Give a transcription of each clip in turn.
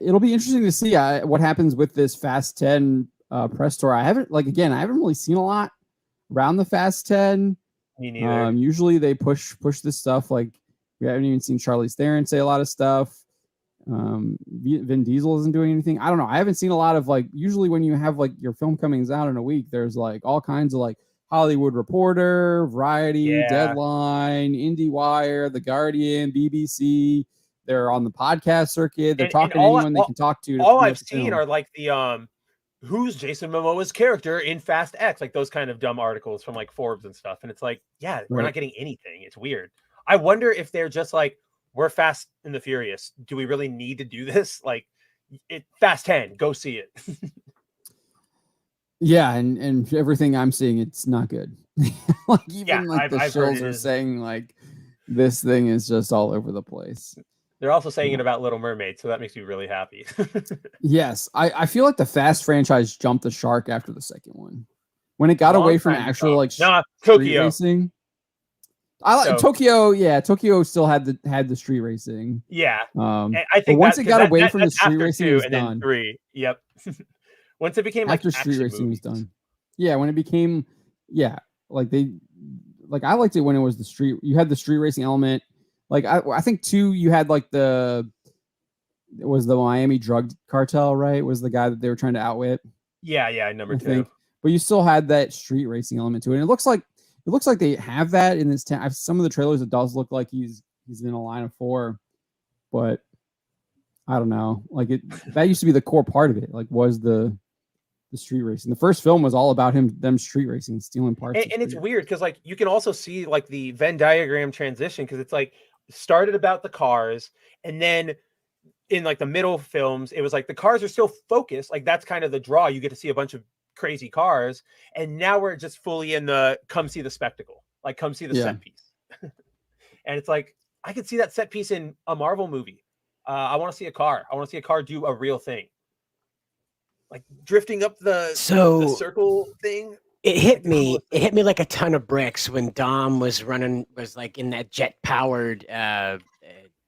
it'll be interesting to see what happens with this Fast 10 press tour. I haven't really seen a lot around the Fast 10. Me neither. Usually they push this stuff. Like we haven't even seen Charlize Theron say a lot of stuff. Vin Diesel isn't doing anything. I don't know. I haven't seen a lot of usually when you have your film coming out in a week, there's all kinds of Hollywood Reporter, Variety, Deadline, IndieWire, The Guardian, BBC. They're on the podcast circuit. They're talking to anyone they can talk to. All I've seen are the who's Jason Momoa's character in Fast X, those kind of dumb articles from Forbes and stuff. And it's we're not getting anything. It's weird. I wonder if they're just we're Fast and the Furious. Do we really need to do this? Fast 10, go see it. Yeah, and everything I'm seeing, it's not good. The shows are saying this thing is just all over the place. They're also saying it about Little Mermaid, so that makes me really happy. Yes, I feel like the Fast franchise jumped the shark after the second one. When it got away from actual street Tokyo racing. Tokyo, Tokyo still had the street racing. Yeah. I think once it got away from the street racing, it was done. 3. Yep. Once it became after street racing was done. Yeah, when it became I liked it when it was the street. You had the street racing element. I think 2, you had it was the Miami drug cartel, right? Was the guy that they were trying to outwit. Yeah, number 2. But you still had that street racing element to it. And it looks like they have that in this some of the trailers. It does look like he's in a line of 4, but I don't know. That used to be the core part of it. Was the street racing. The first film was all about them street racing, stealing parts. And it's weird because you can also see the Venn diagram transition, because it's started about the cars, and then in the middle films it was the cars are still focused, that's kind of the draw. You get to see a bunch of crazy cars, and now we're just fully in the come see the spectacle, come see the set piece. And it's I could see that set piece in a Marvel movie. I want to see a car. I want to see a car do a real thing, drifting up the circle thing. It hit me like a ton of bricks when Dom was in that jet powered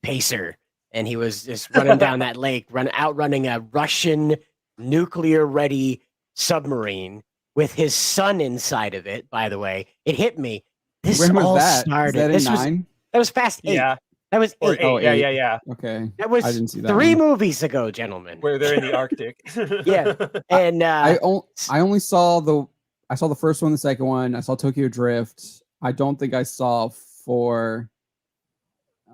pacer, and he was just running down that lake, outrunning a Russian nuclear ready submarine with his son inside of it. By the way, it hit me. This all started. That was Fast 8. Yeah. That was 8. Oh, 8. Yeah. Okay. That was 3 movies ago, gentlemen. Where they're in the Arctic. Yeah. And I only saw the first one, the second one. I saw Tokyo Drift. I don't think I saw 4.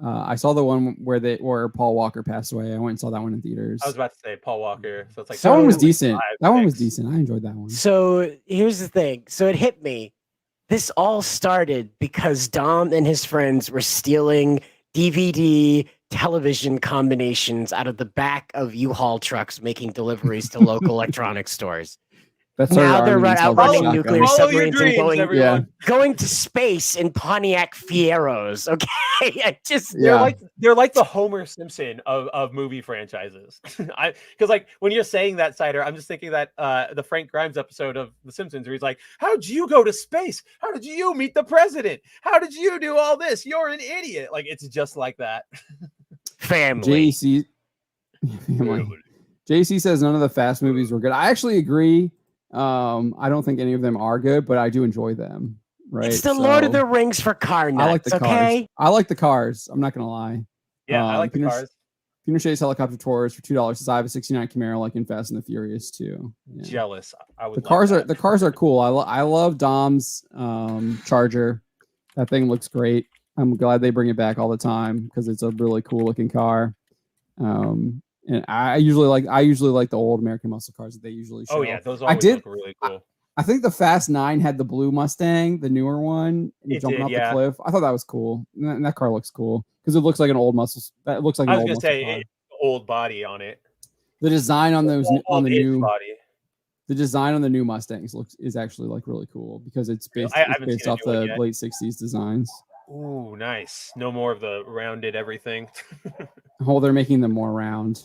I saw the one where Paul Walker passed away. I went and saw that one in theaters. I was about to say Paul Walker. So it's that one was decent. That one was decent. I enjoyed that one. So here's the thing. So it hit me. This all started because Dom and his friends were stealing DVD television combinations out of the back of U-Haul trucks, making deliveries to local electronics stores. Now they're outrunning nuclear submarines and going to space in Pontiac Fieros. Okay, they're like the Homer Simpson of movie franchises. Because when you're saying that, Cider, I'm just thinking that the Frank Grimes episode of The Simpsons, where he's like, "How did you go to space? How did you meet the president? How did you do all this? You're an idiot." It's just like that. Family. JC says none of the Fast movies were good. I actually agree. I don't think any of them are good, but I do enjoy them. Right? It's the Lord of the Rings for car nuts. I like the cars. I like the cars. I'm not gonna lie. Yeah, I like the cars. Pinochet's helicopter tours for $2 says I have a '69 Camaro like in Fast and the Furious too. Yeah. Jealous. The cars are cool. I love Dom's Charger. That thing looks great. I'm glad they bring it back all the time because it's a really cool looking car. And I usually like the old American muscle cars that they usually show. Oh yeah, those always look really cool. I think the Fast 9 had the blue Mustang, the newer one, jumping off the cliff. I thought that was cool. And that car looks cool because it looks like an old muscle. That looks like an old muscle car. Old body on it. The design on those on the new body. The design on the new Mustangs is actually really cool because it's based off the late '60s designs. Ooh, nice. No more of the rounded everything. Oh, they're making them more round.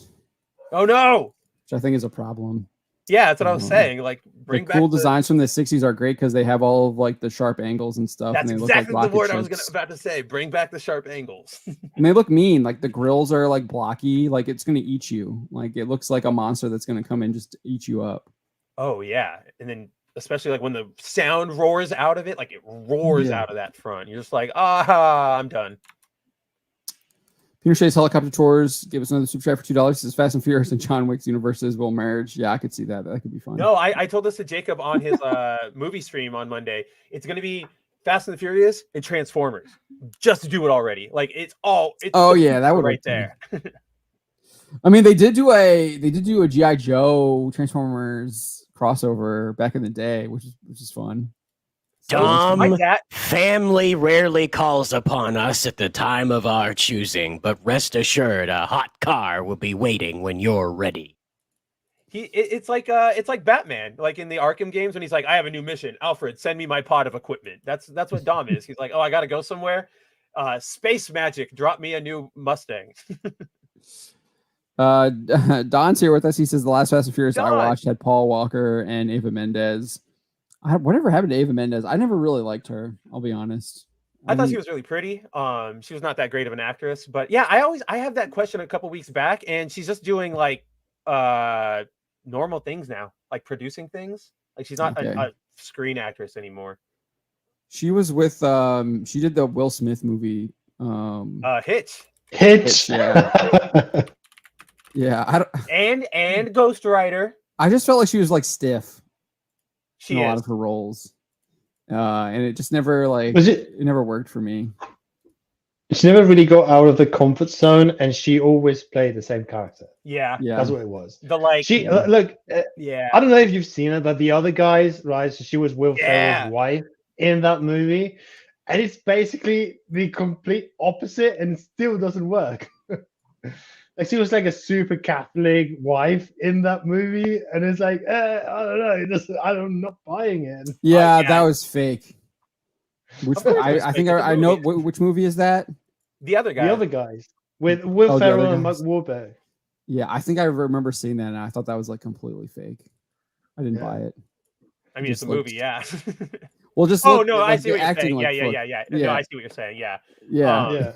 Oh no! Which I think is a problem. Yeah, that's what I was saying. Like, The bring back cool designs from the 60s are great because they have all of like the sharp angles and stuff. That's and they look like exactly the rocket word I was ships. about to say. Bring back the sharp angles. And they look mean. Like the grills are like blocky. Like it's gonna eat you. Like it looks like a monster that's gonna come in just to eat you up. Oh yeah, and then especially like when the sound roars out of it, like it roars out of that front. You're just like, ah, I'm done. Peter Shay's Helicopter Tours give us another super chat for $2. This is Fast and Furious and John Wick's universes will merge. Yeah, I could see that. That could be fun. No, I told this to Jacob on his movie stream on Monday. It's gonna be Fast and the Furious and Transformers. Just do it already. Like it's oh yeah, that would right there. I mean, they did do a GI Joe Transformers crossover back in the day, which is fun. Dom, family rarely calls upon us at the time of our choosing, but rest assured, a hot car will be waiting when you're ready. It's like Batman, like in the Arkham games when he's like, I have a new mission. Alfred, send me my pod of equipment. That's what Dom is. He's like, oh, I gotta go somewhere. Space magic, drop me a new Mustang. Don's here with us. He says the last Fast and Furious Don. I watched had Paul Walker and Eva Mendes. Whatever happened to Eva Mendes? I never really liked her. I'll be honest. I thought she was really pretty. She was not that great of an actress, but yeah, I have that question a couple weeks back, and she's just doing like normal things now, like producing things. Like she's not a screen actress anymore. She was with she did the Will Smith movie. Hitch. Yeah. Yeah. And Ghost Rider. I just felt like she was like stiff. She in a lot of her roles. And it just never it never worked for me. She never really got out of the comfort zone, and she always played the same character. Yeah, that's what it was. Look, I don't know if you've seen it, but the other guys, right? So she was Will Ferrell's wife in that movie, and it's basically the complete opposite, and still doesn't work. Like she was like a super Catholic wife in that movie, and it's like I don't know, I'm not buying it. Yeah, that was fake. Which I think I know which movie is that? The other guys with Will Ferrell and Mark Wahlberg. Yeah, I think I remember seeing that, and I thought that was like completely fake. I didn't buy it. I mean, it's a movie, yeah. Well, just I see what you're saying. Yeah. No, I see what you're saying. Yeah.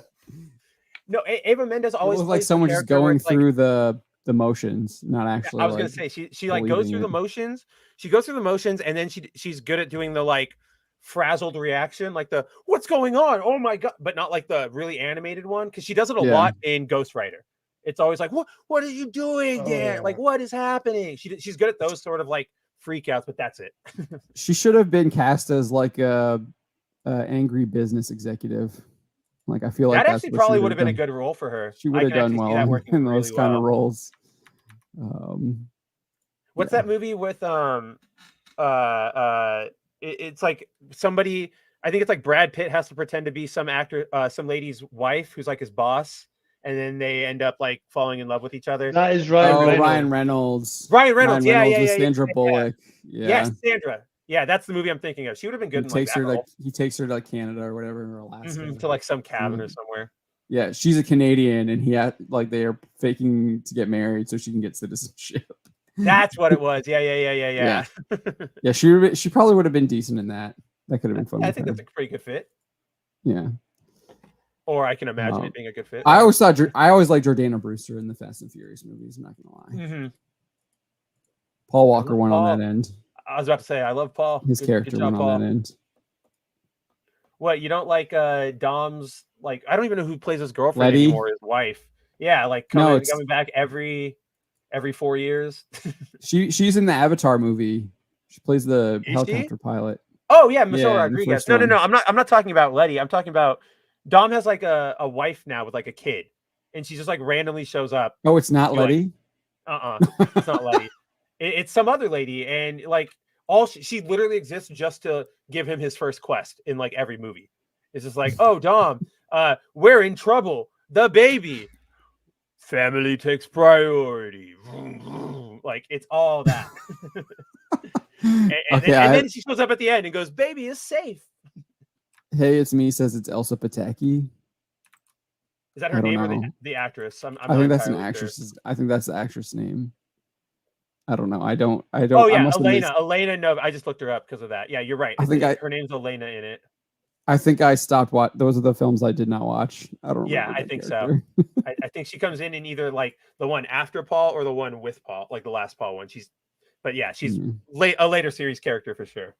No, Eva Mendes always looks like someone just going through the motions, not actually. I was gonna say she like goes through the motions. She goes through the motions, and then she's good at doing the like frazzled reaction, like the what's going on? Oh my god! But not like the really animated one, because she does it a lot in Ghost Rider. It's always like, what are you doing there? Like, what is happening? She's good at those sort of like freakouts, but that's it. She should have been cast as like a angry business executive. Like I feel like that actually probably would have been a good role for her. She would have done well in those kind of roles. What's that movie with it's like somebody, I think it's like Brad Pitt has to pretend to be some actor, some lady's wife who's like his boss, and then they end up like falling in love with each other. That is Ryan Reynolds. Ryan Reynolds, yeah. Sandra Bullock. Yeah. Yes, Sandra. Yeah, that's the movie I'm thinking of. She would have been good. He takes her to like Canada or whatever, or Alaska, to like some cabin or somewhere. Yeah, she's a Canadian, and they are faking to get married so she can get citizenship. That's what it was. Yeah. Yeah, she probably would have been decent in that. That could have been fun. I think that's a pretty good fit. Yeah. Or I can imagine it being a good fit. I always liked Jordana Brewster in the Fast and Furious movies. I'm not gonna lie. Paul Walker went on that end. I was about to say, I love Paul. His character went on that end. What, you don't like Dom's, like, I don't even know who plays his girlfriend anymore, his wife. Yeah, like coming back every 4 years. She's in the Avatar movie. She plays the helicopter pilot. Oh yeah, Michelle Rodriguez. No, I'm not talking about Letty. I'm talking about Dom has like a wife now with like a kid, and she just like randomly shows up. Oh, it's not Letty? It's not Letty. It's some other lady, and like she literally exists just to give him his first quest in like every movie. It's just like, oh, Dom, we're in trouble. The baby, family takes priority. Like it's all that. and then she shows up at the end and goes, "Baby is safe." Hey, it's me. Says it's Elsa Pataki. Is that her name or the actress? I think that's an actress. I think that's the actress name. I don't know. I don't. Oh I yeah, must have missed- Elena. No, I just looked her up because of that. Yeah, you're right. Her name's Elena in it. I think I stopped. Those are the films I did not watch. I don't. Yeah, remember I that think character. so. I think she comes in either like the one after Paul or the one with Paul, like the last Paul one. She's a later series character for sure.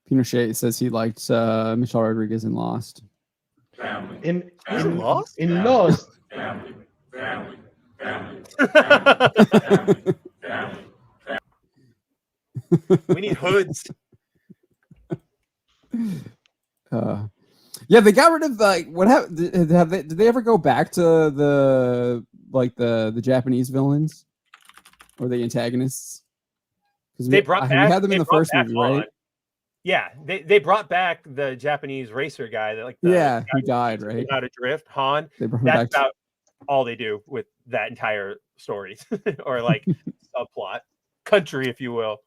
Pinochet says he liked Michelle Rodriguez in Lost. In Lost? In Lost. We need hoods. Yeah, they got rid of what happened. Did they ever go back to the Japanese villains or the antagonists? Because we had them in the first movie, right? Yeah, they brought back the Japanese racer guy that who died, right? Out of drift, Han. They brought him That's back about all they do with that entire story or like subplot, country, if you will.